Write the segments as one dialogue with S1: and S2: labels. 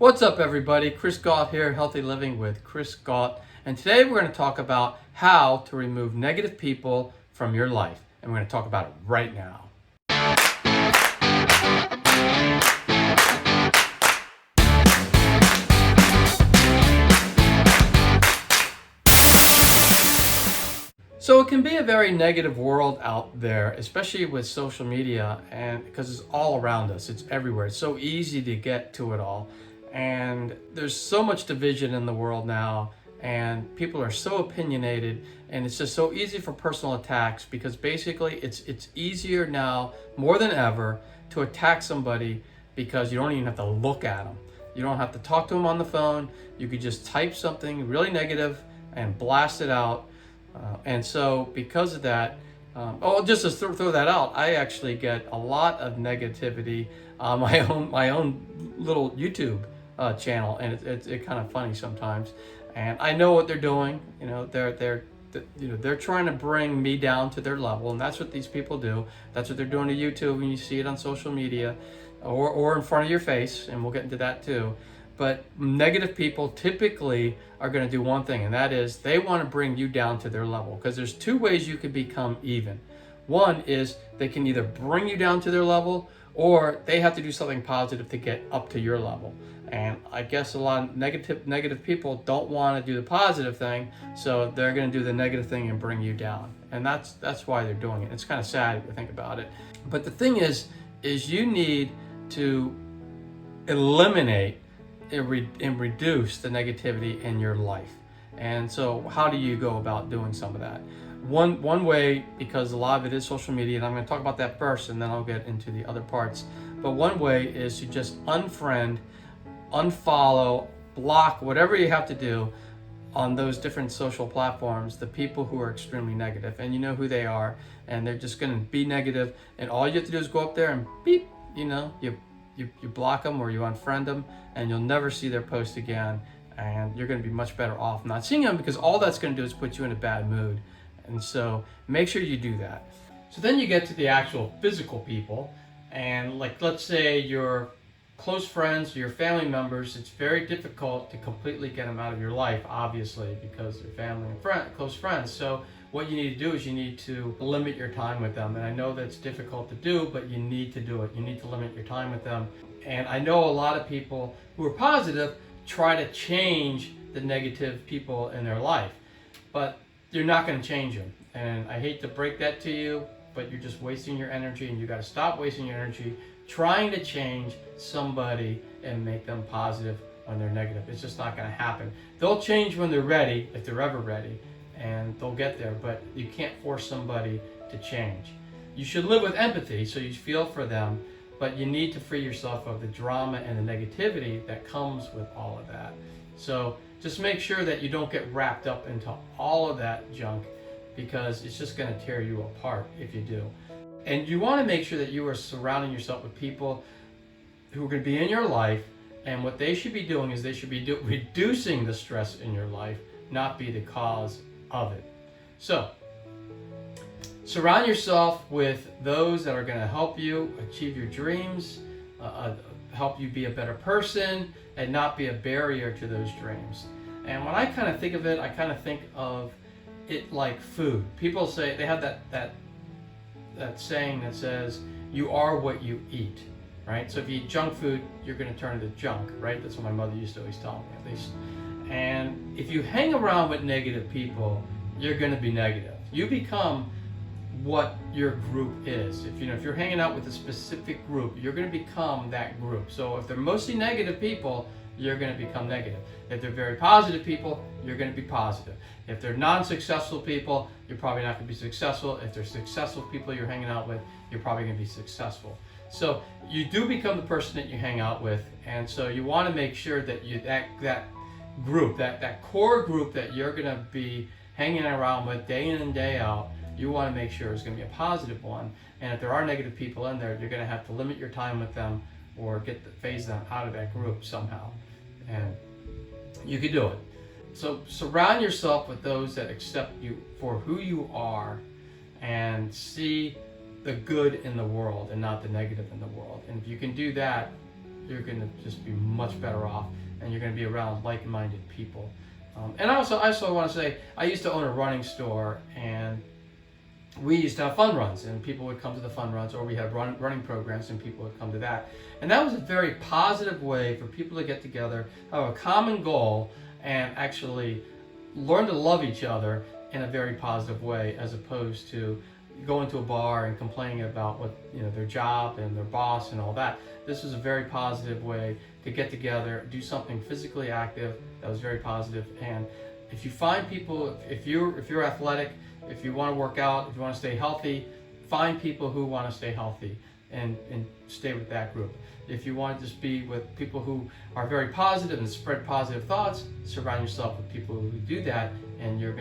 S1: What's up, everybody? Chris Gault here, Healthy Living with Chris Gault. And today we're going to talk about how to remove negative people from your life. And we're going to talk about it right now. So it can be a very negative world out there, especially with social media, and because it's all around us, it's everywhere. It's so easy to get to it all. And there's so much division in the world now, and people are so opinionated, and it's just so easy for personal attacks because basically it's easier now more than ever to attack somebody because you don't even have to look at them. You don't have to talk to them on the phone. You could just type something really negative and blast it out. And so because of that, just to throw that out, I actually get a lot of negativity on my own little YouTube channel, and it's kind of funny sometimes. And I know what they're doing. They're trying to bring me down to their level, and that's what these people do. That's what they're doing to YouTube, and you see it on social media, or in front of your face, and we'll get into that too. But negative people typically are going to do one thing, and that is they want to bring you down to their level, because there's two ways you could become even. One is they can either bring you down to their level, or they have to do something positive to get up to your level. And I guess a lot of negative people don't want to do the positive thing, so they're going to do the negative thing and bring you down. And that's why they're doing it. It's kind of sad if you think about it. But the thing is you need to eliminate and reduce the negativity in your life. And so how do you go about doing some of that? One way, because a lot of it is social media, and I'm going to talk about that first and then I'll get into the other parts. But one way is to just unfriend, unfollow, block, whatever you have to do on those different social platforms, the people who are extremely negative, and you know who they are, and they're just going to be negative, and all you have to do is go up there and beep, you block them or you unfriend them, and you'll never see their post again, and you're going to be much better off not seeing them, because all that's going to do is put you in a bad mood. And so make sure you do that. So then you get to the actual physical people, and like, let's say your close friends or your family members, it's very difficult to completely get them out of your life, obviously, because they're family and close friends. So what you need to do is you need to limit your time with them. And I know that's difficult to do, but you need to do it. You need to limit your time with them. And I know a lot of people who are positive try to change the negative people in their life, but you're not going to change them. And I hate to break that to you, but you're just wasting your energy, and you got to stop wasting your energy trying to change somebody and make them positive when they're negative. It's just not going to happen. They'll change when they're ready, if they're ever ready, and they'll get there, but you can't force somebody to change. You should live with empathy, so you feel for them, but you need to free yourself of the drama and the negativity that comes with all of that. So just make sure that you don't get wrapped up into all of that junk, because it's just going to tear you apart if you do. And you want to make sure that you are surrounding yourself with people who are going to be in your life, and what they should be doing is they should be reducing the stress in your life, not be the cause of it. So surround yourself with those that are going to help you achieve your dreams, help you be a better person, and not be a barrier to those dreams. And when I kind of think of it, I kind of think of it like food. People say, they have that saying that says, you are what you eat, right? So if you eat junk food, you're going to turn into junk, right? That's what my mother used to always tell me, at least. And if you hang around with negative people, you're going to be negative. You become what your group is. If you're hanging out with a specific group, you're going to become that group. So if they're mostly negative people, you're going to become negative. If they're very positive people, you're going to be positive. If they're non-successful people, you're probably not going to be successful. If they're successful people you're hanging out with, you're probably going to be successful. So you do become the person that you hang out with, and so you want to make sure that that group, that core group that you're going to be hanging around with day in and day out, you want to make sure it's going to be a positive one. And if there are negative people in there, you're going to have to limit your time with them or phase them out of that group somehow. And you can do it. So surround yourself with those that accept you for who you are and see the good in the world and not the negative in the world. And if you can do that, you're going to just be much better off, and you're going to be around like-minded people. And I also want to say, I used to own a running store, and we used to have fun runs, and people would come to the fun runs, or we had running programs and people would come to that. And that was a very positive way for people to get together, have a common goal, and actually learn to love each other in a very positive way, as opposed to going to a bar and complaining about what, their job and their boss and all that. This was a very positive way to get together, do something physically active that was very positive. And if you find people, if you're athletic, if you want to work out, if you want to stay healthy, find people who want to stay healthy and stay with that group. If you want to just be with people who are very positive and spread positive thoughts, surround yourself with people who do that, and you're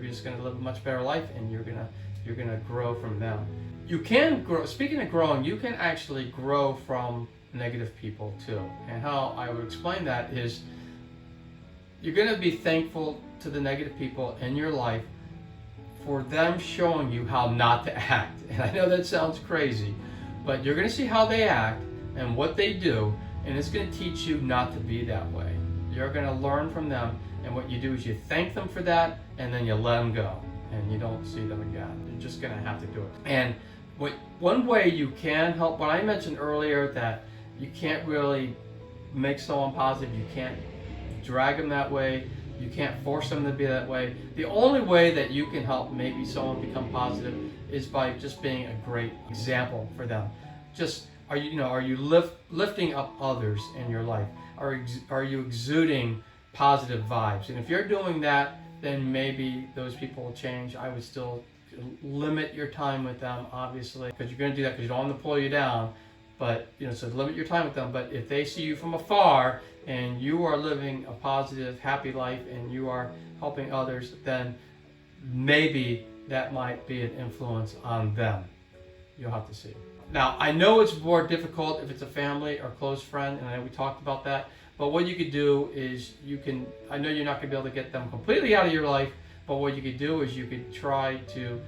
S1: just gonna live a much better life, and you're gonna grow from them. You can grow. Speaking of growing, you can actually grow from negative people too. And how I would explain that is, you're gonna be thankful to the negative people in your life for them showing you how not to act. And I know that sounds crazy, but you're going to see how they act and what they do, and it's going to teach you not to be that way. You're going to learn from them, and what you do is you thank them for that, and then you let them go, and you don't see them again. You're just going to have to do it. And one way you can help, when I mentioned earlier that you can't really make someone positive, you can't drag them that way, you can't force them to be that way. The only way that you can help maybe someone become positive is by just being a great example for them. Just are you lifting up others in your life? Are you exuding positive vibes? And if you're doing that, then maybe those people will change. I would still limit your time with them, obviously, because you're going to do that because you don't want them to pull you down. But so limit your time with them. But if they see you from afar and you are living a positive, happy life, and you are helping others, then maybe that might be an influence on them. You'll have to see. Now, I know it's more difficult if it's a family or close friend, and I know we talked about that. But what you could do is I know you're not going to be able to get them completely out of your life, but what you could do is you could try to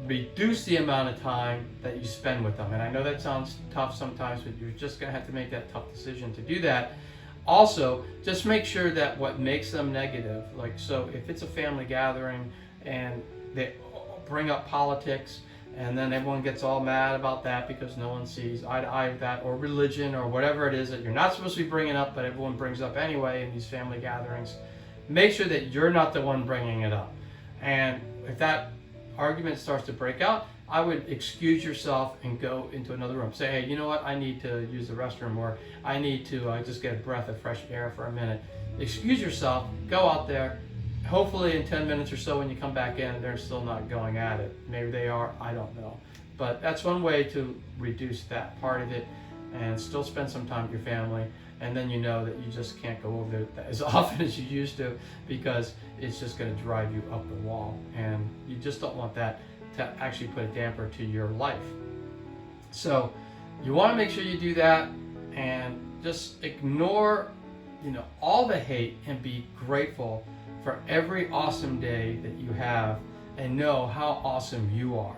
S1: reduce the amount of time that you spend with them. And I know that sounds tough sometimes, but you're just going to have to make that tough decision to do that. Also, just make sure that what makes them negative, so if it's a family gathering and they bring up politics, and then everyone gets all mad about that because no one sees eye to eye with that, or religion, or whatever it is that you're not supposed to be bringing up, but everyone brings up anyway in these family gatherings, make sure that you're not the one bringing it up. And if that argument starts to break out, I would excuse yourself and go into another room. Say, hey, you know what? I need to use the restroom, or I need to just get a breath of fresh air for a minute. Excuse yourself, go out there. Hopefully in 10 minutes or so when you come back in, they're still not going at it. Maybe they are, I don't know. But that's one way to reduce that part of it and still spend some time with your family. And then you know that you just can't go over there as often as you used to, because it's just going to drive you up the wall. And you just don't want that to actually put a damper to your life. So you want to make sure you do that, and just ignore all the hate, and be grateful for every awesome day that you have, and know how awesome you are.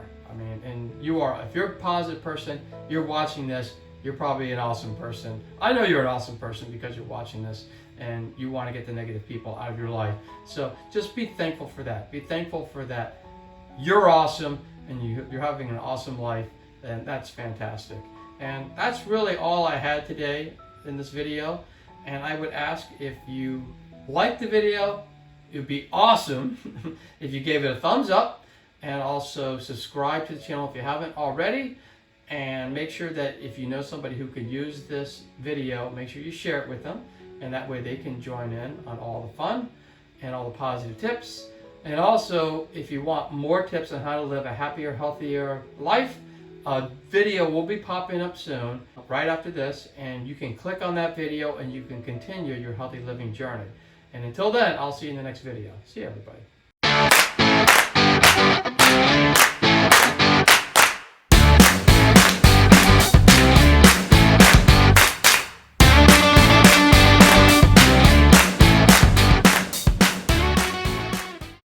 S1: And you are, if you're a positive person, you're watching this, you're probably an awesome person. I know you're an awesome person because you're watching this and you want to get the negative people out of your life. So just be thankful for that. Be thankful for that. You're awesome, and you're having an awesome life, and that's fantastic. And that's really all I had today in this video. And I would ask, if you liked the video, it would be awesome if you gave it a thumbs up, and also subscribe to the channel if you haven't already. And make sure that if you know somebody who could use this video, make sure you share it with them, and that way they can join in on all the fun and all the positive tips. And also, if you want more tips on how to live a happier, healthier life, a video will be popping up soon, right after this, and you can click on that video and you can continue your healthy living journey. And until then, I'll see you in the next video. See you, everybody.